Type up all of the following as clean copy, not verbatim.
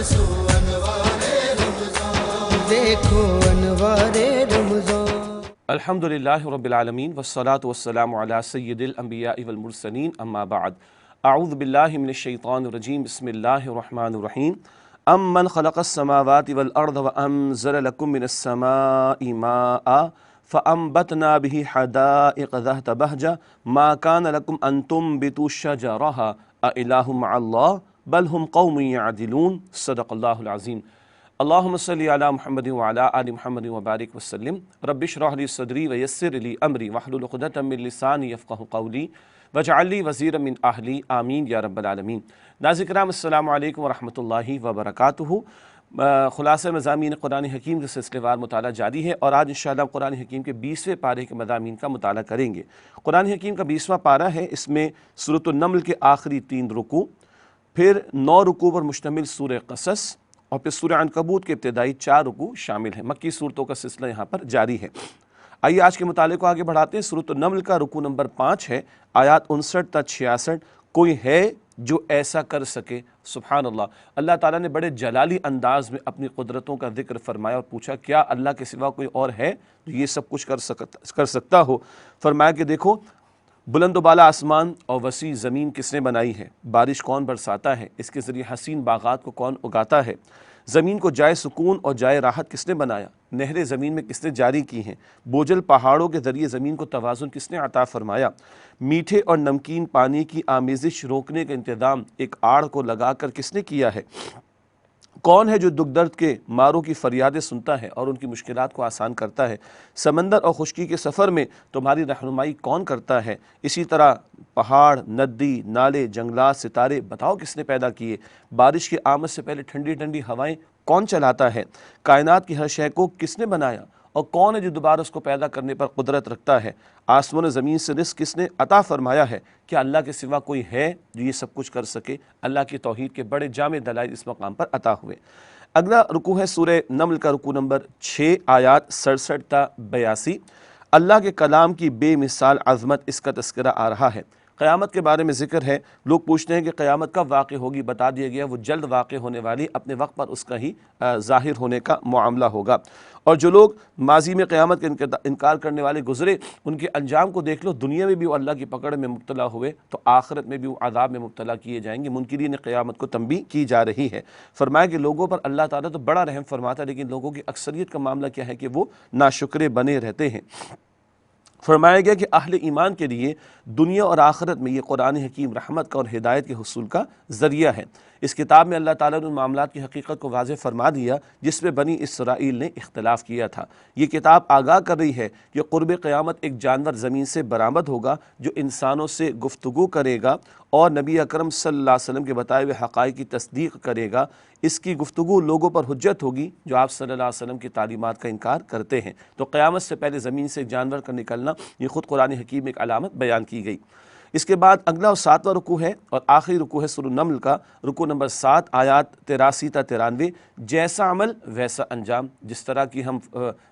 برسو انوارِ رمضان، دیکھو انوار رمضان۔ الحمدللہ رب العالمین والصلاة والسلام علی سید الانبیاء والمرسلین اما بعد اعوذ باللہ من الشیطان الرجیم بسم اللہ الرحمن الرحیم امن خلق السماوات والارض وانزل لکم من السماء ماء فانبتنا به حدائق ذات بہجہ ما کان لکم ان تنبتوا شجرها االہ مع اللہ بل هم قوم یعدلون صدق اللہ العظیم۔ اللہم صلی علی محمد وعلی آل محمد وبارک وسلم رب اشرح لی صدری ویسر لی امری واحلل عقدۃ من لسانی یفقہوا قولی واجعل لی وزیرا من اہلی آمین یا رب العالمین۔ ناظرین کرام السلام علیکم ورحمۃ اللہ وبرکاتہ۔ خلاصہ مضامین قرآن حکیم کے سلسلے وار مطالعہ جاری ہے اور آج انشاءاللہ قرآن حکیم کے 20ویں پارے کے مضامین کا مطالعہ کریں گے۔ قرآن حکیم کا 20واں پارہ ہے، اس میں سورۃ النمل کے آخری 3 رکوع، پھر 9 رکوع پر مشتمل سورہ قصص اور پھر سورہ عنکبوت کے ابتدائی 4 رکوع شامل ہیں۔ مکی صورتوں کا سلسلہ یہاں پر جاری ہے۔ آئیے آج کے مطالعے کو آگے بڑھاتے ہیں۔ سورۃ النمل کا رکوع نمبر 5 ہے، آیات 59 تا 66۔ کوئی ہے جو ایسا کر سکے؟ سبحان اللہ، اللہ تعالیٰ نے بڑے جلالی انداز میں اپنی قدرتوں کا ذکر فرمایا اور پوچھا کیا اللہ کے سوا کوئی اور ہے جو یہ سب کچھ کر سکتا ہو؟ فرمایا کہ دیکھو، بلند و بالا آسمان اور وسیع زمین کس نے بنائی ہے؟ بارش کون برساتا ہے؟ اس کے ذریعے حسین باغات کو کون اگاتا ہے؟ زمین کو جائے سکون اور جائے راحت کس نے بنایا؟ نہریں زمین میں کس نے جاری کی ہیں؟ بوجھل پہاڑوں کے ذریعے زمین کو توازن کس نے عطا فرمایا؟ میٹھے اور نمکین پانی کی آمیزش روکنے کا انتظام ایک آڑ کو لگا کر کس نے کیا ہے؟ کون ہے جو دکھ درد کے ماروں کی فریادیں سنتا ہے اور ان کی مشکلات کو آسان کرتا ہے؟ سمندر اور خشکی کے سفر میں تمہاری رہنمائی کون کرتا ہے؟ اسی طرح پہاڑ، ندی، نالے، جنگلات، ستارے بتاؤ کس نے پیدا کیے؟ بارش کی آمد سے پہلے ٹھنڈی ٹھنڈی ہوائیں کون چلاتا ہے؟ کائنات کی ہر شے کو کس نے بنایا اور کون ہے جو دوبارہ اس کو پیدا کرنے پر قدرت رکھتا ہے؟ آسمان و زمین سے رزق کس نے عطا فرمایا ہے؟ کیا اللہ کے سوا کوئی ہے جو یہ سب کچھ کر سکے؟ اللہ کی توحید کے بڑے جامع دلائل اس مقام پر عطا ہوئے۔ اگلا رکوع ہے سورہ نمل کا رکوع نمبر 6، آیات 67 تا 82۔ اللہ کے کلام کی بے مثال عظمت، اس کا تذکرہ آ رہا ہے۔ قیامت کے بارے میں ذکر ہے۔ لوگ پوچھتے ہیں کہ قیامت کب واقع ہوگی؟ بتا دیا گیا وہ جلد واقع ہونے والی، اپنے وقت پر اس کا ہی ظاہر ہونے کا معاملہ ہوگا۔ اور جو لوگ ماضی میں قیامت کا انکار کرنے والے گزرے، ان کے انجام کو دیکھ لو۔ دنیا میں بھی وہ اللہ کی پکڑ میں مبتلا ہوئے تو آخرت میں بھی وہ عذاب میں مبتلا کیے جائیں گے۔ منکرین قیامت کو تنبیہ کی جا رہی ہے۔ فرمایا کہ لوگوں پر اللہ تعالیٰ تو بڑا رحم فرماتا ہے، لیکن لوگوں کی اکثریت کا معاملہ کیا ہے کہ وہ ناشکرے بنے رہتے ہیں۔ فرمایا گیا کہ اہل ایمان کے لیے دنیا اور آخرت میں یہ قرآن حکیم رحمت کا اور ہدایت کے حصول کا ذریعہ ہے۔ اس کتاب میں اللہ تعالیٰ نے ان معاملات کی حقیقت کو واضح فرما دیا جس میں بنی اسرائیل نے اختلاف کیا تھا۔ یہ کتاب آگاہ کر رہی ہے کہ قرب قیامت ایک جانور زمین سے برآمد ہوگا جو انسانوں سے گفتگو کرے گا اور نبی اکرم صلی اللہ علیہ وسلم کے بتائے ہوئے حقائق کی تصدیق کرے گا۔ اس کی گفتگو لوگوں پر حجت ہوگی جو آپ صلی اللہ علیہ وسلم کی تعلیمات کا انکار کرتے ہیں۔ تو قیامت سے پہلے زمین سے جانور کا نکلنا، یہ خود قرآن حکیم میں ایک علامت بیان کی گئی۔ اس کے بعد اگلا اور 7واں رکوع ہے اور آخری رکوع ہے سورۃ النمل کا رکوع نمبر 7، آیات 83 تا 93۔ جیسا عمل ویسا انجام، جس طرح کی ہم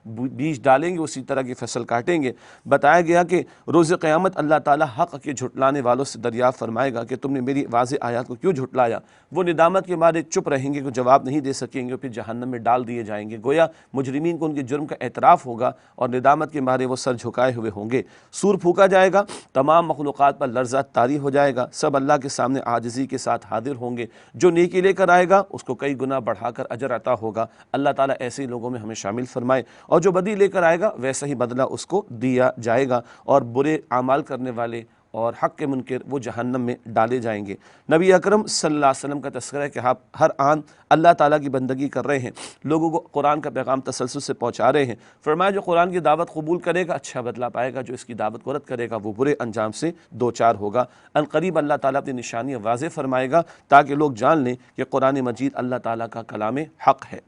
بیج ڈالیں گے اسی طرح کی فصل کاٹیں گے۔ بتایا گیا کہ روز قیامت اللہ تعالیٰ حق کے جھٹلانے والوں سے دریافت فرمائے گا کہ تم نے میری واضح آیات کو کیوں جھٹلایا؟ وہ ندامت کے مارے چپ رہیں گے، کوئی جواب نہیں دے سکیں گے، پھر جہنم میں ڈال دیے جائیں گے۔ گویا مجرمین کو ان کے جرم کا اعتراف ہوگا اور ندامت کے مارے وہ سر جھکائے ہوئے ہوں گے۔ سور پھونکا جائے گا، تمام مخلوقات پر لرزہ طاری ہو جائے گا، سب اللہ کے سامنے عاجزی کے ساتھ حاضر ہوں گے۔ جو نیکی لے کر آئے گا اس کو کئی گنا بڑھا کر اجر عطا ہوگا۔ اللہ تعالیٰ ایسے ہی لوگوں میں ہمیں شامل فرمائے۔ اور جو بدی لے کر آئے گا ویسا ہی بدلہ اس کو دیا جائے گا، اور برے اعمال کرنے والے اور حق کے منکر وہ جہنم میں ڈالے جائیں گے۔ نبی اکرم صلی اللہ علیہ وسلم کا تذکرہ ہے کہ آپ ہر آن اللہ تعالیٰ کی بندگی کر رہے ہیں، لوگوں کو قرآن کا پیغام تسلسل سے پہنچا رہے ہیں۔ فرمایا جو قرآن کی دعوت قبول کرے گا اچھا بدلہ پائے گا، جو اس کی دعوت کو رد کرے گا وہ برے انجام سے دوچار ہوگا۔ عنقریب اللہ تعالیٰ اپنی نشانیاں واضح فرمائے گا تاکہ لوگ جان لیں کہ قرآن مجید اللہ تعالیٰ کا کلام حق ہے۔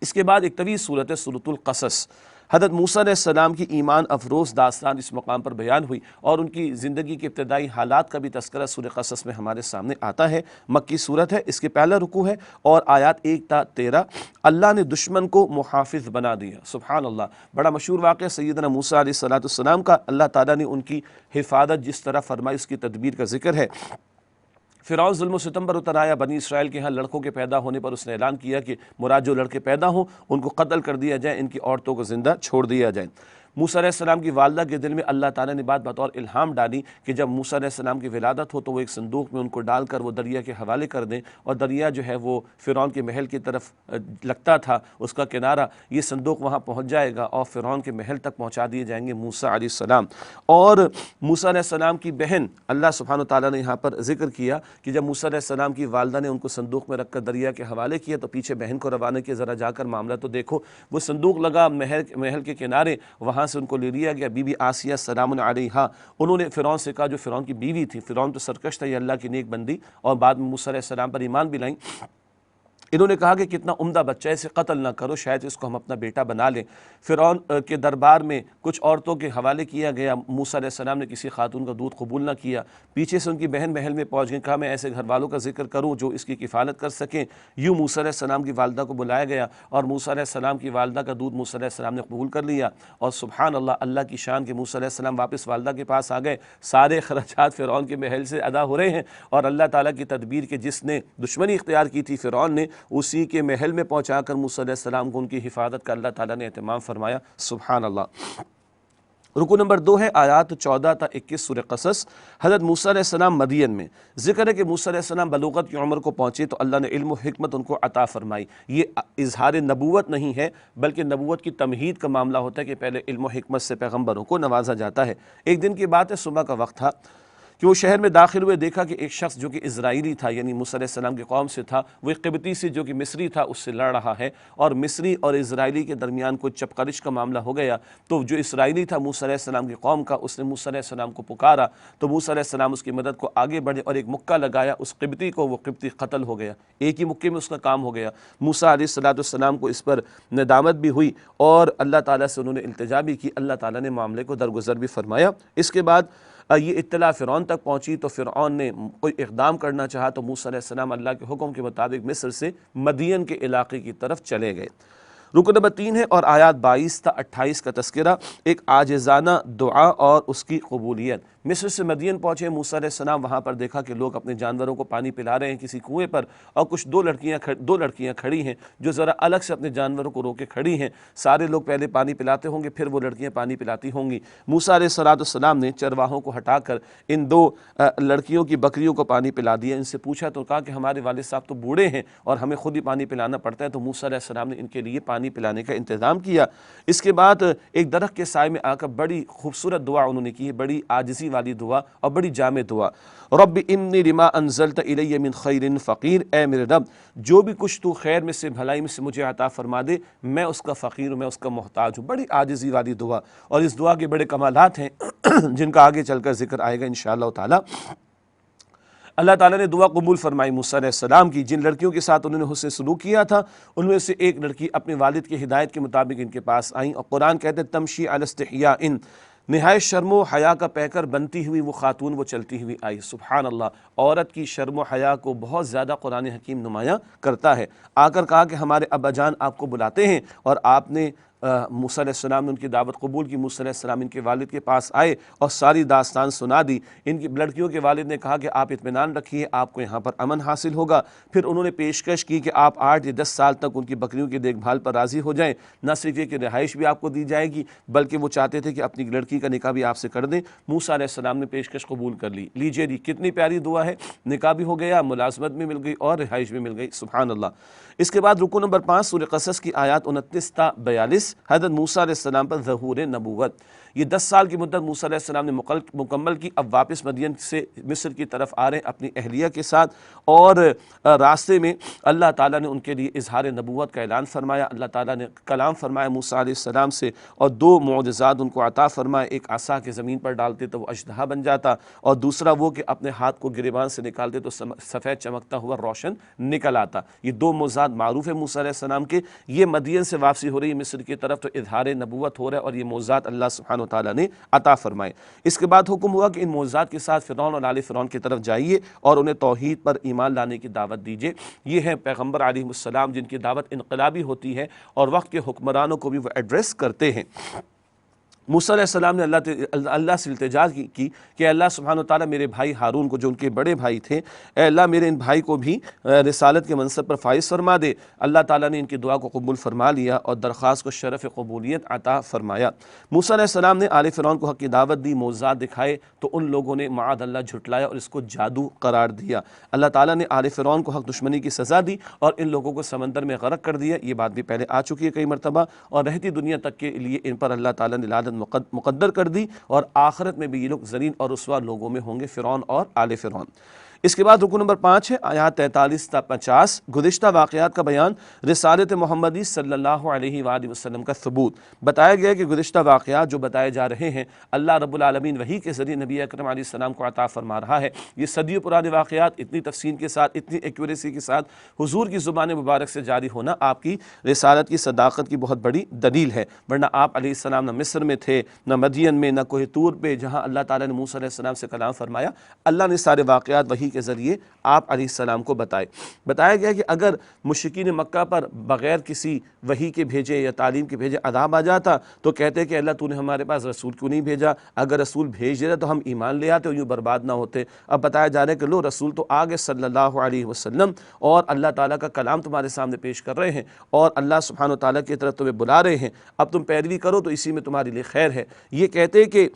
اس کے بعد ایک طویل صورت ہے سورۃ القصص۔ حضرت موسیٰ علیہ السلام کی ایمان افروز داستان اس مقام پر بیان ہوئی اور ان کی زندگی کے ابتدائی حالات کا بھی تذکرہ سورہ قصص میں ہمارے سامنے آتا ہے۔ مکی صورت ہے، اس کے پہلا رکوع ہے اور آیات 1 تا 13۔ اللہ نے دشمن کو محافظ بنا دیا۔ سبحان اللہ، بڑا مشہور واقعہ سیدنا موسیٰ علیہ السلام کا۔ اللہ تعالیٰ نے ان کی حفاظت جس طرح فرمائی اس کی تدبیر کا ذکر ہے۔ فرعون ظلم و ستم پر اتر آیا، بنی اسرائیل کے ہاں لڑکوں کے پیدا ہونے پر اس نے اعلان کیا کہ مراد جو لڑکے پیدا ہوں ان کو قتل کر دیا جائے، ان کی عورتوں کو زندہ چھوڑ دیا جائے۔ موسیٰ علیہ السلام کی والدہ کے دل میں اللہ تعالیٰ نے بات بطور الہام ڈالی کہ جب موسیٰ علیہ السلام کی ولادت ہو تو وہ ایک صندوق میں ان کو ڈال کر وہ دریا کے حوالے کر دیں، اور دریا جو ہے وہ فرعون کے محل کی طرف لگتا تھا، اس کا کنارہ، یہ صندوق وہاں پہنچ جائے گا اور فرعون کے محل تک پہنچا دیے جائیں گے موسیٰ علیہ السلام۔ اور موسیٰ علیہ السلام کی بہن، اللہ سبحانہ وتعالیٰ نے یہاں پر ذکر کیا کہ جب موسیٰ علیہ السلام کی والدہ نے ان کو صندوق میں رکھ کر دریا کے حوالے کیا تو پیچھے بہن کو روانہ کیا، ذرا جا کر معاملہ تو دیکھو۔ وہ صندوق لگا محل کے کنارے، وہاں سے ان کو لے لیا گیا۔ بی بی آسیہ سلام علیہا، انہوں نے فرعون سے کہا، جو فرعون کی بیوی تھی، فرعون تو سرکش تھا، یہ اللہ کی نیک بندی، اور بعد میں موسیٰ علیہ السلام پر ایمان بھی لائیں، انہوں نے کہا کہ کتنا عمدہ بچہ ہے، اسے قتل نہ کرو، شاید اس کو ہم اپنا بیٹا بنا لیں۔ فرعون کے دربار میں کچھ عورتوں کے حوالے کیا گیا، موسیٰ علیہ السلام نے کسی خاتون کا دودھ قبول نہ کیا، پیچھے سے ان کی بہن محل میں پہنچ گئی، کہا میں ایسے گھر والوں کا ذکر کروں جو اس کی کفالت کر سکیں۔ یوں موسیٰ علیہ السلام کی والدہ کو بلایا گیا اور موسیٰ علیہ السلام کی والدہ کا دودھ موسیٰ علیہ السلام نے قبول کر لیا، اور سبحان اللہ، اللہ کی شان کہ موسیٰ علیہ السلام واپس والدہ کے پاس آ گئے، سارے خراجات فرعون کے محل سے ادا ہو رہے ہیں، اور اللہ تعالیٰ کی تدبیر کے جس نے دشمنی اختیار کی تھی فرعون نے، اسی کے محل میں پہنچا کر موسیٰ علیہ السلام کو ان کی حفاظت کا اللہ تعالیٰ نے اہتمام فرمایا۔ سبحان اللہ۔ رکو نمبر 2 ہے آیات 14 تا 21 سورہ قصص۔ حضرت موسیٰ علیہ السلام مدین میں، ذکر ہے کہ موسیٰ علیہ السلام بلوغت کی عمر کو پہنچے تو اللہ نے علم و حکمت ان کو عطا فرمائی۔ یہ اظہار نبوت نہیں ہے بلکہ نبوت کی تمہید کا معاملہ ہوتا ہے کہ پہلے علم و حکمت سے پیغمبروں کو نوازا جاتا ہے۔ ایک دن کی بات ہے، صبح کا وقت تھا کہ وہ شہر میں داخل ہوئے، دیکھا کہ ایک شخص جو کہ اسرائیلی تھا، یعنی موسیٰ علیہ السلام کی قوم سے تھا، وہ ایک قبطی سے جو کہ مصری تھا اس سے لڑ رہا ہے، اور مصری اور اسرائیلی کے درمیان کوئی چپقرش کا معاملہ ہو گیا۔ تو جو اسرائیلی تھا موسیٰ علیہ السلام کی قوم کا، اس نے موسیٰ علیہ السلام کو پکارا تو موسیٰ علیہ السلام اس کی مدد کو آگے بڑھے اور ایک مکہ لگایا اس قبطی کو، وہ قبطی قتل ہو گیا، ایک ہی مکے میں اس کا کام ہو گیا۔ موسیٰ علیہ السلام کو اس پر ندامت بھی ہوئی اور اللہ تعالیٰ سے انہوں نے التجا بھی کی، اللہ تعالیٰ نے معاملے کو درگزر بھی فرمایا۔ اس کے بعد یہ اطلاع فرعون تک پہنچی تو فرعون نے کوئی اقدام کرنا چاہا تو موسیٰ علیہ السلام اللہ کے حکم کے مطابق مصر سے مدین کے علاقے کی طرف چلے گئے۔ رکن نمبر 3 ہے اور آیات 22 تا 28 کا تذکرہ، ایک عاجزانہ دعا اور اس کی قبولیت۔ مصر سے مدین پہنچے موسیٰ علیہ السلام، وہاں پر دیکھا کہ لوگ اپنے جانوروں کو پانی پلا رہے ہیں کسی کنویں پر، اور کچھ دو لڑکیاں کھڑی ہیں جو ذرا الگ سے اپنے جانوروں کو روکے کھڑی ہیں۔ سارے لوگ پہلے پانی پلاتے ہوں گے، پھر وہ لڑکیاں پانی پلاتی ہوں گی۔ موسیٰ علیہ السلام نے چرواہوں کو ہٹا کر ان دو لڑکیوں کی بکریوں کو پانی پلا دیا۔ ان سے پوچھا تو کہا کہ ہمارے والد صاحب تو بوڑھے ہیں اور ہمیں خود ہی پانی پلانا پڑتا ہے، تو موسیٰ علیہ السلام نے ان کے لیے پانی پلانے کا انتظام کیا۔ اس کے بعد ایک درخت کے سائے میں آ کر بڑی خوبصورت دعا انہوں نے کی ہے، بڑی عاجزی والی دعا اور بڑی جامع دعا۔ رب انی لما انزلت الی من خیر فقیر، اے میرے رب جو بھی کچھ تو خیر میں سے بھلائی میں سے مجھے عطا فرما دے، میں اس کا فقیر ہوں، میں اس کا محتاج ہوں۔ بڑی عاجزی والی دعا، اور اس دعا کے بڑے کمالات ہیں جن کا آگے چل کر ذکر آئے گا انشاءاللہ تعالی۔ اللہ تعالیٰ نے دعا قبول فرمائی موسیٰ علیہ السلام کی۔ جن لڑکیوں کے ساتھ انہوں نے حسن سلوک کیا تھا ان میں سے ایک لڑکی اپنے والد کی ہدایت کے مطابق ان کے پاس آئیں، اور قرآن کہتے ہیں تمشی علی استحیاء، نہایت شرم و حیا کا پیکر بنتی ہوئی وہ خاتون وہ چلتی ہوئی آئی۔ سبحان اللہ، عورت کی شرم و حیا کو بہت زیادہ قرآن حکیم نمایاں کرتا ہے۔ آ کر کہا کہ ہمارے ابا جان آپ کو بلاتے ہیں، اور آپ نے موسیٰ علیہ السلام نے ان کی دعوت قبول کی۔ موسیٰ علیہ السلام ان کے والد کے پاس آئے اور ساری داستان سنا دی۔ ان کی لڑکیوں کے والد نے کہا کہ آپ اطمینان رکھیے، آپ کو یہاں پر امن حاصل ہوگا۔ پھر انہوں نے پیشکش کی کہ آپ 8 یا 10 سال تک ان کی بکریوں کی دیکھ بھال پر راضی ہو جائیں، نہ صرف یہ کہ رہائش بھی آپ کو دی جائے گی بلکہ وہ چاہتے تھے کہ اپنی لڑکی کا نکاح بھی آپ سے کر دیں۔ موسیٰ علیہ السلام نے پیشکش قبول کر لی۔ لیجیے جی، کتنی پیاری دعا ہے، نکاح بھی ہو گیا، ملازمت بھی مل گئی اور رہائش بھی مل گئی۔ سبحان اللہ۔ اس کے بعد رکو نمبر 5 سورہ قصص کی آیات 29 تا 42، حضرت موسیٰ علیہ السلام پر ظہور نبوت۔ یہ 10 سال کی مدت موسیٰ علیہ السلام نے مکمل کی۔ اب واپس مدین سے مصر کی طرف آ رہے ہیں اپنی اہلیہ کے ساتھ، اور راستے میں اللہ تعالیٰ نے ان کے لیے اظہار نبوت کا اعلان فرمایا۔ اللہ تعالیٰ نے کلام فرمایا موسیٰ علیہ السلام سے، اور 2 معجزات ان کو عطا فرمائے۔ ایک عصا کے زمین پر ڈالتے تو وہ اژدہا بن جاتا، اور دوسرا وہ کہ اپنے ہاتھ کو گریبان سے نکالتے تو سفید چمکتا ہوا روشن نکل آتا۔ یہ 2 معجزات معروف ہے موسیٰ علیہ السلام کے۔ یہ مدین سے واپسی ہو رہی ہے مصر کی طرف تو اظہار نبوت ہو رہا ہے، اور یہ معجزات اللہ سبحانہ وتعالیٰ نے عطا فرمائے۔ اس کے بعد حکم ہوا کہ ان معجزات کے ساتھ فرعون اور آل فرعون کی طرف جائیے اور انہیں توحید پر ایمان لانے کی دعوت دیجیے۔ یہ ہیں پیغمبر علیہ السلام جن کی دعوت انقلابی ہوتی ہے اور وقت کے حکمرانوں کو بھی وہ ایڈریس کرتے ہیں۔ موسیٰ علیہ السلام نے اللہ سے التجا کی کہ اللہ سبحانہ وتعالیٰ میرے بھائی ہارون کو، جو ان کے بڑے بھائی تھے، اے اللہ میرے ان بھائی کو بھی رسالت کے منصب پر فائز فرما دے۔ اللہ تعالیٰ نے ان کی دعا کو قبول فرما لیا اور درخواست کو شرف قبولیت عطا فرمایا۔ موسیٰ علیہ السلام نے آل فرعون کو حق کی دعوت دی، معجزات دکھائے تو ان لوگوں نے معاذ اللہ جھٹلایا اور اس کو جادو قرار دیا۔ اللہ تعالیٰ نے آل فرعون کو حق دشمنی کی سزا دی اور ان لوگوں کو سمندر میں غرق کر دیا۔ یہ بات بھی پہلے آ چکی ہے کئی مرتبہ، اور رہتی دنیا تک کے لیے ان پر اللہ تعالیٰ نے لعنت مقدر کر دی، اور آخرت میں بھی یہ لوگ ذلیل اور رسوا لوگوں میں ہوں گے، فرعون اور آل فرعون۔ اس کے بعد رکو نمبر 5 ہے آیات 43 تا 50، گزشتہ واقعات کا بیان، رسالت محمدی صلی اللہ علیہ وآلہ وسلم کا ثبوت۔ بتایا گیا کہ گزشتہ واقعات جو بتائے جا رہے ہیں اللہ رب العالمین وحی کے ذریعے نبی اکرم علیہ السلام کو عطا فرما رہا ہے۔ یہ صدیوں پرانے واقعات اتنی تفصیل کے ساتھ، اتنی ایکوریسی کے ساتھ حضور کی زبان مبارک سے جاری ہونا آپ کی رسالت کی صداقت کی بہت بڑی دلیل ہے، ورنہ آپ علیہ السلام نہ مصر میں تھے، نہ مدین میں، نہ کوہ طور پہ جہاں اللہ تعالیٰ نے موسیٰ علیہ السلام سے کلام فرمایا۔ اللہ نے سارے واقعات وحی کے ذریعے آپ علیہ السلام کو بتایا گیا کہ اگر مشرکین مکہ پر بغیر کسی وحی کے بھیجے یا تعلیم کے بھیجے عذاب آ جاتا تو کہتے کہ اللہ تو نے ہمارے پاس رسول کیوں نہیں بھیجا، اگر رسول بھیج دیتا تو ہم ایمان لے آتے اور یوں برباد نہ ہوتے۔ اب بتایا جا رہا ہے کہ لو رسول تو آگے صلی اللہ علیہ وسلم، اور اللہ تعالیٰ کا کلام تمہارے سامنے پیش کر رہے ہیں اور اللہ سبحانہ و تعالیٰ کی طرف تمہیں بلا رہے ہیں، اب تم پیروی کرو تو اسی میں تمہارے لیے خیر ہے۔ یہ کہتے کہ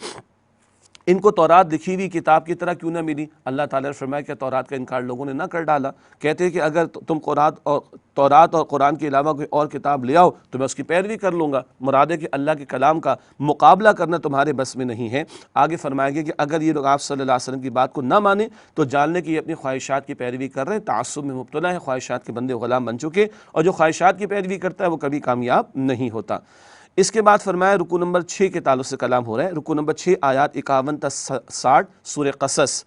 ان کو تورات لکھی ہوئی کتاب کی طرح کیوں نہ ملی؟ اللہ تعالیٰ نے فرمایا کہ تورات کا انکار لوگوں نے نہ کر ڈالا۔ کہتے ہیں کہ اگر تم تورات اور قرآن کے علاوہ کوئی اور کتاب لے آؤ تو میں اس کی پیروی کر لوں گا۔ مراد ہے کہ اللہ کے کلام کا مقابلہ کرنا تمہارے بس میں نہیں ہے۔ آگے فرمایا گیا کہ اگر یہ لوگ آپ صلی اللہ علیہ وسلم کی بات کو نہ مانیں تو جان لیں کہ یہ اپنی خواہشات کی پیروی کر رہے ہیں، تعصب میں مبتلا ہے، خواہشات کے بندے غلام بن چکے، اور جو خواہشات کی پیروی کرتا ہے وہ کبھی کامیاب نہیں ہوتا۔ اس کے بعد فرمایا رکو نمبر 6 کے تعلق سے کلام ہو رہا ہے، رکو نمبر 6 آیات 51 تا 60 سورہ قصص۔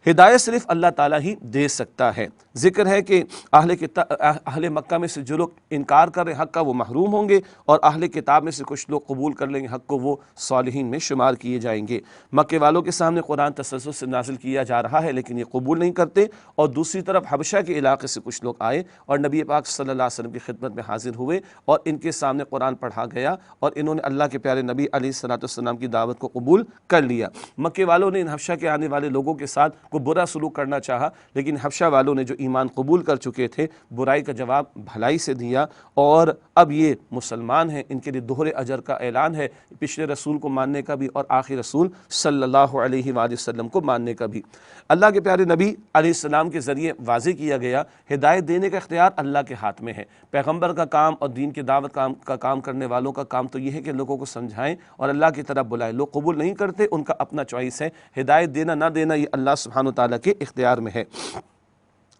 ہدایت صرف اللہ تعالیٰ ہی دے سکتا ہے۔ ذکر ہے کہ اہل مکہ میں سے جو لوگ انکار کر رہے حق کا وہ محروم ہوں گے، اور اہل کتاب میں سے کچھ لوگ قبول کر لیں گے حق کو، وہ صالحین میں شمار کیے جائیں گے۔ مکے والوں کے سامنے قرآن تسلسل سے نازل کیا جا رہا ہے لیکن یہ قبول نہیں کرتے، اور دوسری طرف حبشہ کے علاقے سے کچھ لوگ آئے اور نبی پاک صلی اللہ علیہ وسلم کی خدمت میں حاضر ہوئے اور ان کے سامنے قرآن پڑھا گیا اور انہوں نے اللہ کے پیارے نبی علیہ السلام کی دعوت کو قبول کر لیا۔ مکے والوں نے ان حبشہ کے آنے والے لوگوں کے ساتھ کو برا سلوک کرنا چاہا، لیکن حبشہ والوں نے جو ایمان قبول کر چکے تھے برائی کا جواب بھلائی سے دیا، اور اب یہ مسلمان ہیں، ان کے لیے دوہرے اجر کا اعلان ہے، پچھلے رسول کو ماننے کا بھی اور آخری رسول صلی اللہ علیہ وآلہ وسلم کو ماننے کا بھی۔ اللہ کے پیارے نبی علیہ السلام کے ذریعے واضح کیا گیا ہدایت دینے کا اختیار اللہ کے ہاتھ میں ہے۔ پیغمبر کا کام اور دین کی دعوت کا کام کرنے والوں کا کام تو یہ ہے کہ لوگوں کو سمجھائیں اور اللہ کی طرف بلائیں۔ لوگ قبول نہیں کرتے، ان کا اپنا چوائس ہے، ہدایت دینا نہ دینا یہ اللہ سبحانہ وتعالیٰ کے اختیار میں ہے۔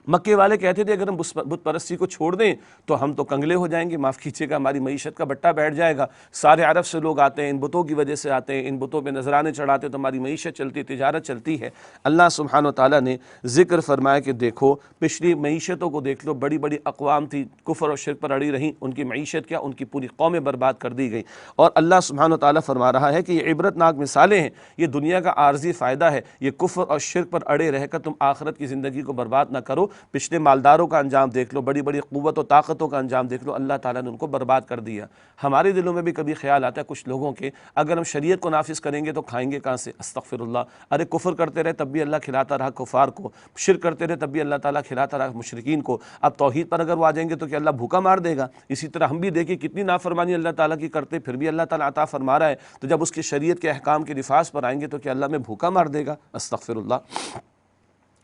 مکے والے کہتے تھے اگر ہم بت پرستی کو چھوڑ دیں تو ہم تو کنگلے ہو جائیں گے، معاف کیجیے گا، ہماری معیشت کا بٹا بیٹھ جائے گا، سارے عرب سے لوگ آتے ہیں، ان بتوں کی وجہ سے آتے ہیں، ان بتوں پہ نذرانے چڑھاتے ہیں تو ہماری معیشت چلتی ہے، تجارت چلتی ہے۔ اللہ سبحانہ وتعالیٰ نے ذکر فرمایا کہ دیکھو پچھلی معیشتوں کو دیکھ لو، بڑی بڑی اقوام تھی کفر اور شرک پر اڑی رہیں، ان کی معیشت کیا، ان کی پوری قومیں برباد کر دی گئی، اور اللہ سبحانہ وتعالیٰ فرما رہا ہے کہ یہ عبرت ناک مثالیں ہیں، یہ دنیا کا عارضی فائدہ ہے، یہ کفر اور شرک پر اڑے رہ کر تم آخرت کی زندگی کو برباد نہ کرو۔ پچھلے مالداروں کا انجام دیکھ لو، بڑی بڑی قوت و طاقتوں کا انجام دیکھ لو، اللہ تعالیٰ نے ان کو برباد کر دیا۔ ہمارے دلوں میں بھی کبھی خیال آتا ہے کچھ لوگوں کے، اگر ہم شریعت کو نافذ کریں گے تو کھائیں گے کہاں سے؟ استغفر اللہ۔ ارے کفر کرتے رہے تب بھی اللہ کھلاتا رہا کفار کو، شرک کرتے رہے تب بھی اللہ تعالیٰ کھلاتا رہا مشرکین کو، اب توحید پر اگر وہ آ جائیں گے تو کہ اللہ بھوکا مار دے گا؟ اسی طرح ہم بھی دیکھیں کتنی نافرمانی اللہ تعالیٰ کی کرتے پھر بھی اللہ تعالیٰ عطا فرما رہا ہے، تو جب اس کی شریعت کے احکام کے نفاذ پر آئیں گے تو کہ اللہ میں بھوکا مار دے گا؟ استغفر اللہ۔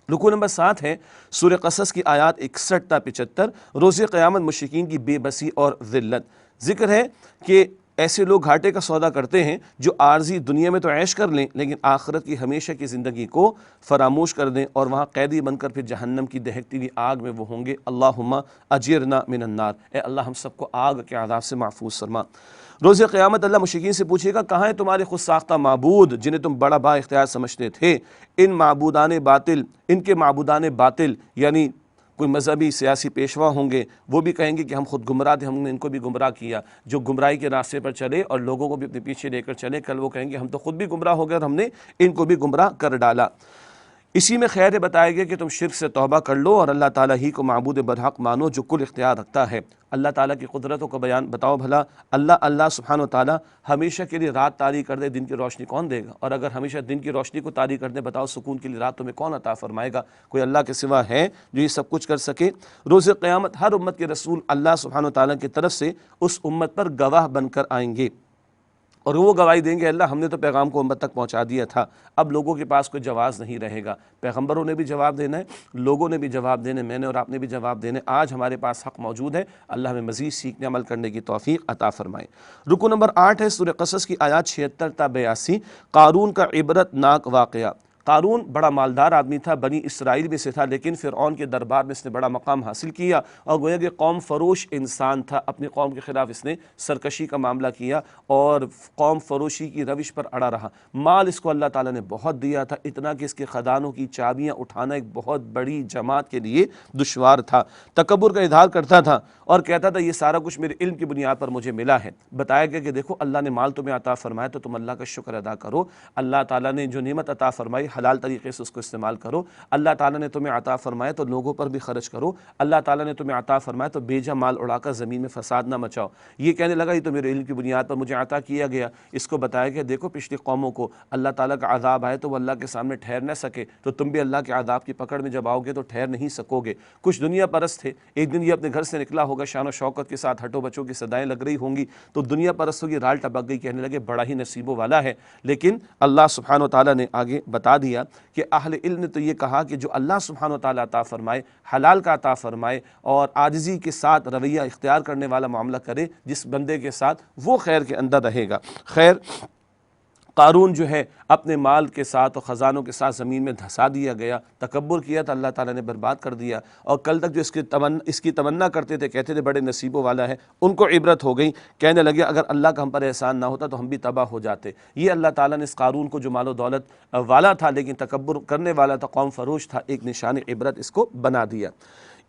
رکو نمبر 7 ہے سورہ قصص کی آیات 61 تا 75، روز قیامت مشرکین کی بے بسی اور ذلت۔ ذکر ہے کہ ایسے لوگ گھاٹے کا سودا کرتے ہیں جو عارضی دنیا میں تو عیش کر لیں لیکن آخرت کی ہمیشہ کی زندگی کو فراموش کر دیں اور وہاں قیدی بن کر پھر جہنم کی دہکتی ہوئی آگ میں وہ ہوں گے۔ اللہم اجرنا من النار، اے اللہ ہم سب کو آگ کے عذاب سے محفوظ فرما۔ روز قیامت اللہ مشرکین سے پوچھے گا کہاں ہیں تمہارے خود ساختہ معبود جنہیں تم بڑا با اختیار سمجھتے تھے؟ ان کے معبودان باطل یعنی کوئی مذہبی سیاسی پیشوا ہوں گے، وہ بھی کہیں گے کہ ہم خود گمراہ تھے، ہم نے ان کو بھی گمراہ کیا۔ جو گمراہی کے راستے پر چلے اور لوگوں کو بھی اپنے پیچھے لے کر چلے، کل وہ کہیں گے ہم تو خود بھی گمراہ ہو گئے اور ہم نے ان کو بھی گمراہ کر ڈالا۔ اسی میں خیر ہے بتایا گیا کہ تم شرک سے توبہ کر لو اور اللہ تعالیٰ ہی کو معبود برحق مانو جو کل اختیار رکھتا ہے۔ اللہ تعالیٰ کی قدرتوں کا بیان بتاؤ بھلا، اللہ سبحانہ و تعالیٰ ہمیشہ کے لیے رات طاری کر دے، دن کی روشنی کون دے گا؟ اور اگر ہمیشہ دن کی روشنی کو طاری کر دے، بتاؤ سکون کے لیے رات تمہیں کون عطا فرمائے گا؟ کوئی اللہ کے سوا ہے جو یہ سب کچھ کر سکے؟ روز قیامت ہر امت کے رسول اللہ سبحانہ و تعالیٰ کی طرف سے اس امت پر گواہ بن کر آئیں گے، اور وہ گواہی دیں گے اللہ ہم نے تو پیغام کو امت تک پہنچا دیا تھا، اب لوگوں کے پاس کوئی جواز نہیں رہے گا۔ پیغمبروں نے بھی جواب دینا ہے، لوگوں نے بھی جواب دینے، میں نے اور آپ نے بھی جواب دینے۔ آج ہمارے پاس حق موجود ہے، اللہ ہمیں مزید سیکھنے عمل کرنے کی توفیق عطا فرمائے۔ رکو نمبر 8 ہے سورہ قصص کی آیات 76 تا 82، قارون کا عبرت ناک واقعہ۔ قارون بڑا مالدار آدمی تھا، بنی اسرائیل میں سے تھا، لیکن فرعون کے دربار میں اس نے بڑا مقام حاصل کیا اور گویا کہ قوم فروش انسان تھا۔ اپنی قوم کے خلاف اس نے سرکشی کا معاملہ کیا اور قوم فروشی کی روش پر اڑا رہا۔ مال اس کو اللہ تعالیٰ نے بہت دیا تھا، اتنا کہ اس کے خزانوں کی چابیاں اٹھانا ایک بہت بڑی جماعت کے لیے دشوار تھا۔ تکبر کا اظہار کرتا تھا اور کہتا تھا یہ سارا کچھ میرے علم کی بنیاد پر مجھے ملا ہے۔ بتایا گیا کہ دیکھو اللہ نے مال تمہیں عطا فرمایا تو تم اللہ کا شکر ادا کرو، اللہ تعالیٰ نے جو نعمت عطا فرمائی حلال طریقے سے اس کو استعمال کرو، اللہ تعالیٰ نے تمہیں عطا فرمایا تو لوگوں پر بھی خرچ کرو، اللہ تعالیٰ نے تمہیں عطا فرمایا تو بے جا مال اڑا کر زمین میں فساد نہ مچاؤ۔ یہ کہنے لگا یہ تو میرے علم کی بنیاد پر مجھے عطا کیا گیا۔ اس کو بتایا گیا دیکھو پچھلی قوموں کو اللہ تعالیٰ کا عذاب آئے تو وہ اللہ کے سامنے ٹھہر نہ سکے، تو تم بھی اللہ کے عذاب کی پکڑ میں جب آؤ گے تو ٹھہر نہیں سکو گے۔ کچھ دنیا پرست تھے، ایک دن یہ اپنے گھر سے نکلا ہوگا شان و شوکت کے ساتھ، ہٹو بچوں کی صدائیں لگ رہی ہوں گی، تو دنیا پرستوں کی رال ٹپک گئی، کہنے لگے بڑا ہی نصیبوں والا ہے۔ لیکن اللہ سبحانہ و تعالیٰ نے آگے بتا دیا کہ اہل علم نے تو یہ کہا کہ جو اللہ سبحانہ و تعالیٰ عطا فرمائے، حلال کا عطا فرمائے اور عاجزی کے ساتھ رویہ اختیار کرنے والا معاملہ کرے جس بندے کے ساتھ، وہ خیر کے اندر رہے گا۔ خیر قارون جو ہے اپنے مال کے ساتھ اور خزانوں کے ساتھ زمین میں دھسا دیا گیا، تکبر کیا تو اللہ تعالیٰ نے برباد کر دیا، اور کل تک جو اس کی تمنا کرتے تھے، کہتے تھے بڑے نصیبوں والا ہے، ان کو عبرت ہو گئی، کہنے لگے اگر اللہ کا ہم پر احسان نہ ہوتا تو ہم بھی تباہ ہو جاتے۔ یہ اللہ تعالیٰ نے اس قارون کو جو مال و دولت والا تھا لیکن تکبر کرنے والا تھا، قوم فروش تھا، ایک نشان عبرت اس کو بنا دیا۔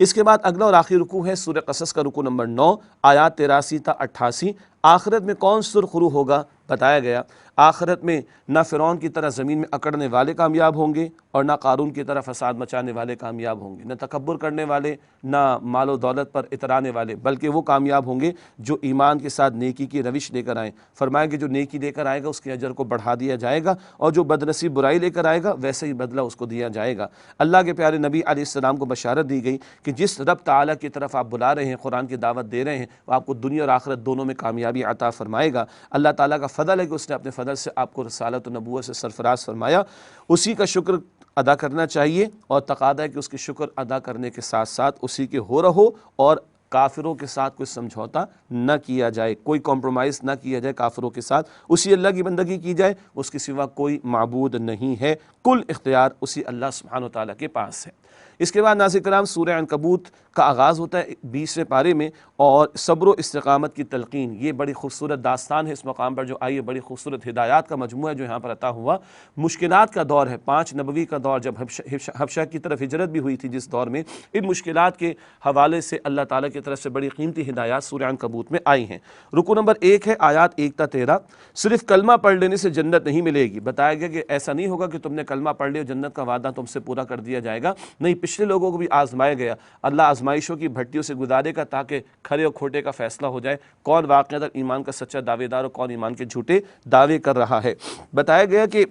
اس کے بعد اگلا اور آخری رکوع ہے سورہ قصص کا رکوع نمبر 9 آیات 83 تا 88۔ آخرت میں کون سرخ رو ہوگا بتایا گیا، آخرت میں نہ فرعون کی طرح زمین میں اکڑنے والے کامیاب ہوں گے اور نہ قارون کی طرح فساد مچانے والے کامیاب ہوں گے، نہ تکبر کرنے والے، نہ مال و دولت پر اترانے والے، بلکہ وہ کامیاب ہوں گے جو ایمان کے ساتھ نیکی کی روش لے کر آئیں۔ فرمایا کہ جو نیکی لے کر آئے گا اس کے اجر کو بڑھا دیا جائے گا، اور جو بدنصیب برائی لے کر آئے گا ویسے ہی بدلہ اس کو دیا جائے گا۔ اللہ کے پیارے نبی علیہ السلام کو بشارت دی گئی کہ جس رب تعالیٰ کی طرف آپ بلا رہے ہیں، قرآن کی دعوت دے رہے ہیں، وہ آپ کو دنیا اور آخرت دونوں میں کامیابی عطا فرمائے گا۔ اللہ تعالیٰ کا فضل ہے کہ اس نے اپنے فضل سے آپ کو رسالت و نبوت سے سرفراز فرمایا، اسی کا شکر ادا کرنا چاہیے، اور تقاضا ہے کہ اس کے شکر ادا کرنے کے ساتھ ساتھ اسی کے ہو رہو، اور کافروں کے ساتھ کوئی سمجھوتا نہ کیا جائے، کوئی کمپرومائز نہ کیا جائے کافروں کے ساتھ، اسی اللہ کی بندگی کی جائے، اس کے سوا کوئی معبود نہیں ہے، کل اختیار اسی اللہ سبحانہ و تعالیٰ کے پاس ہے۔ اس کے بعد ناظرین کرام سورہ عنکبوت کا آغاز ہوتا ہے 20ویں پارے میں، اور صبر و استقامت کی تلقین، یہ بڑی خوبصورت داستان ہے اس مقام پر جو آئی ہے، بڑی خوبصورت ہدایات کا مجموعہ جو یہاں پر عطا ہوا۔ مشکلات کا دور ہے، 5 نبوی کا دور، جب حبشہ کی طرف ہجرت بھی ہوئی تھی، جس دور میں ان مشکلات کے حوالے سے اللہ تعالیٰ کی طرف سے بڑی قیمتی ہدایات سورہ عنکبوت میں آئی ہیں۔ رکوع نمبر 1 ہے آیات 1 تا 13۔ صرف کلمہ پڑھ لینے سے جنت نہیں ملے گی، بتایا گیا کہ ایسا نہیں ہوگا کہ تم نے کلمہ پڑھ لیا جنت کا وعدہ تم سے پورا کر دیا جائے گا، نہیں، پچھلے لوگوں کو بھی آزمایا گیا، اللہ آزمائشوں کی بھٹیوں سے گزارے گا تاکہ کھرے اور کھوٹے کا فیصلہ ہو جائے، کون واقعتاً ایمان کا سچا دعوے دار اور کون ایمان کے جھوٹے دعوے کر رہا ہے۔ بتایا گیا کہ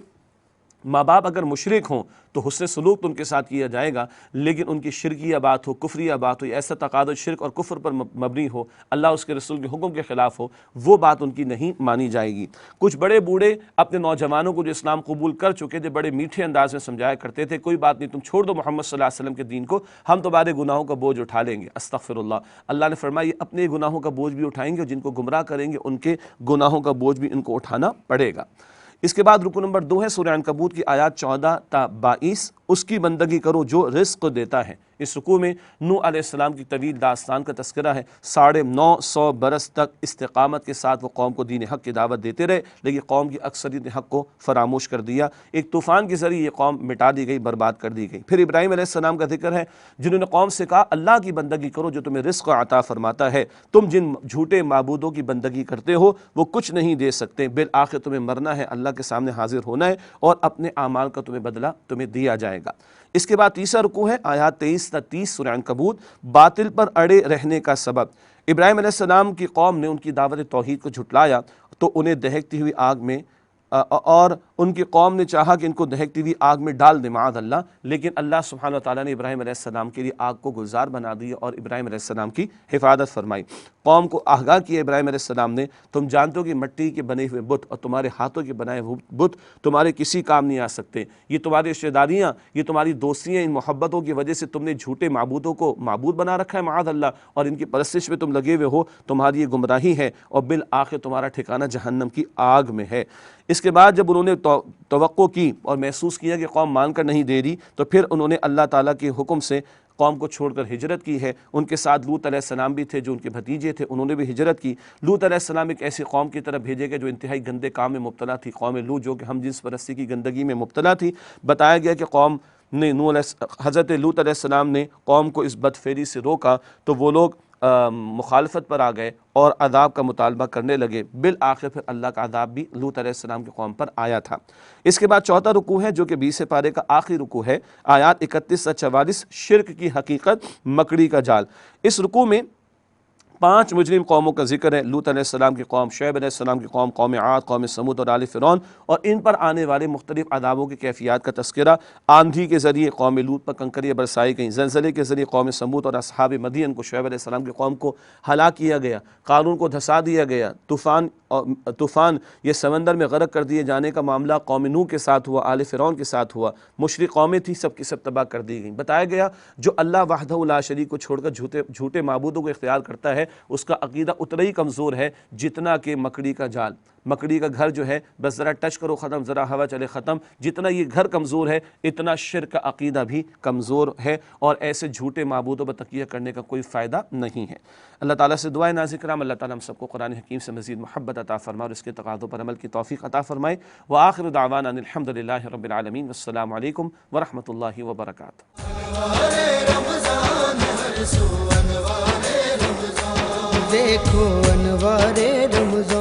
ماں باپ اگر مشرک ہوں تو حسن سلوک تو ان کے ساتھ کیا جائے گا، لیکن ان کی شرکیہ بات ہو، کفریہ بات ہو، ایسا تقاضا شرک اور کفر پر مبنی ہو، اللہ اس کے رسول کے حکم کے خلاف ہو، وہ بات ان کی نہیں مانی جائے گی۔ کچھ بڑے بوڑھے اپنے نوجوانوں کو جو اسلام قبول کر چکے تھے بڑے میٹھے انداز میں سمجھایا کرتے تھے، کوئی بات نہیں، تم چھوڑ دو محمد صلی اللہ علیہ وسلم کے دین کو، ہم تمہارے گناہوں کا بوجھ اٹھا لیں گے۔ استغفر اللہ، اللہ نے فرمایا یہ اپنے گناہوں کا بوجھ بھی اٹھائیں گے، اور جن کو گمراہ کریں گے ان کے گناہوں کا بوجھ بھی ان کو اٹھانا پڑے گا۔ اس کے بعد رکوع نمبر 2 ہے سورہ عنکبوت کی آیات 14 تا 22۔ اس کی بندگی کرو جو رزق دیتا ہے، اس رکوع میں نوح علیہ السلام کی طویل داستان کا تذکرہ ہے۔ 950 برس تک استقامت کے ساتھ وہ قوم کو دین حق کی دعوت دیتے رہے، لیکن قوم کی اکثریت نے حق کو فراموش کر دیا۔ ایک طوفان کے ذریعے یہ قوم مٹا دی گئی، برباد کر دی گئی۔ پھر ابراہیم علیہ السلام کا ذکر ہے، جنہوں نے قوم سے کہا اللہ کی بندگی کرو جو تمہیں رزق عطا فرماتا ہے، تم جن جھوٹے معبودوں کی بندگی کرتے ہو وہ کچھ نہیں دے سکتے، بالآخر تمہیں مرنا ہے، اللہ کے سامنے حاضر ہونا ہے، اور اپنے اعمال کا تمہیں بدلہ تمہیں دیا جائے گا۔ اس کے بعد تیسرا رکوع ہے آیات 23 تا 30 سورہ عنکبوت، باطل پر اڑے رہنے کا سبب۔ ابراہیم علیہ السلام کی قوم نے ان کی دعوت توحید کو جھٹلایا تو انہیں دہکتی ہوئی آگ میں اور ان کی قوم نے چاہا کہ ان کو دہکتی ہوئی آگ میں ڈال دے معاذ اللہ، لیکن اللہ سبحانہ وتعالیٰ نے ابراہیم علیہ السلام کے لیے آگ کو گلزار بنا دیا اور ابراہیم علیہ السلام کی حفاظت فرمائی۔ قوم کو آگاہ کیا ابراہیم علیہ السلام نے، تم جانتے ہو کہ مٹی کے بنے ہوئے بت اور تمہارے ہاتھوں کے بنائے ہوئے بت تمہارے کسی کام نہیں آ سکتے، یہ تمہاری رشتہ داریاں، یہ تمہاری دوستیاں، ان محبتوں کی وجہ سے تم نے جھوٹے معبودوں کو معبود بنا رکھا ہے معاذ اللہ، اور ان کی پرستش میں تم لگے ہوئے ہو، تمہاری یہ گمراہی ہے اور بالآخر تمہارا ٹھکانہ جہنم کی آگ میں ہے۔ اس کے بعد جب انہوں نے توقع کی اور محسوس کیا کہ قوم مان کر نہیں دے رہی، تو پھر انہوں نے اللہ تعالیٰ کے حکم سے قوم کو چھوڑ کر ہجرت کی ہے۔ ان کے ساتھ لوط علیہ السلام بھی تھے جو ان کے بھتیجے تھے، انہوں نے بھی ہجرت کی۔ لوط علیہ السلام ایک ایسی قوم کی طرف بھیجے گئے جو انتہائی گندے کام میں مبتلا تھی، قوم لوط جو کہ ہم جنس پرستی کی گندگی میں مبتلا تھی۔ بتایا گیا کہ قوم نے حضرت لوط علیہ السلام نے قوم کو اس بدفعلی سے روکا تو وہ لوگ مخالفت پر آ گئے اور عذاب کا مطالبہ کرنے لگے، بالآخر پھر اللہ کا عذاب بھی لوط علیہ السلام کی قوم پر آیا تھا۔ اس کے بعد چوتھا رکوع ہے جو کہ 20 پارے کا آخری رکوع ہے، آیات 31 سے 44، شرک کی حقیقت، مکڑی کا جال۔ اس رکوع میں 5 مجرم قوموں کا ذکر ہے، لوط علیہ السلام کی قوم، شعیب علیہ السلام کی قوم، قوم عاد، قوم سمود اور آل فرعون، اور ان پر آنے والے مختلف عذابوں کی کیفیات کا تذکرہ۔ آندھی کے ذریعے قوم لوط پر کنکریاں برسائی گئیں، زلزلے کے ذریعے قوم سمود اور اصحاب مدین کو، شعیب علیہ السلام کی قوم کو ہلاک کیا گیا، قارون کو دھسا دیا گیا، طوفان یہ سمندر میں غرق کر دیے جانے کا معاملہ قوم نوح کے ساتھ ہوا، آل فرعون کے ساتھ ہوا، مشرک قومیں تھیں، سب کی سب تباہ کر دی گئیں۔ بتایا گیا جو اللہ وحدہ لا شریک کو چھوڑ کر جھوٹے معبودوں کو اختیار کرتا ہے، اس کا عقیدہ اتنا ہی کمزور ہے جتنا کہ مکڑی کا جال۔ مکڑی کا گھر جو ہے بس ذرا ٹچ کرو ختم، ذرا ہوا چلے ختم، جتنا یہ گھر کمزور ہے اتنا شرک کا عقیدہ بھی کمزور ہے، اور ایسے جھوٹے معبودوں پر تکیہ کرنے کا کوئی فائدہ نہیں ہے۔ اللہ تعالیٰ سے دعائیں نازل کرام، اللہ تعالیٰ ہم سب کو قرآن حکیم سے مزید محبت عطا فرمائے اور اس کے تقاضوں پر عمل کی توفیق عطا فرمائے۔ وآخر دعوانا ان الحمد للہ رب العالمین، والسلام علیکم ورحمۃ اللہ وبرکاتہ۔ دیکھو انوار رمضان۔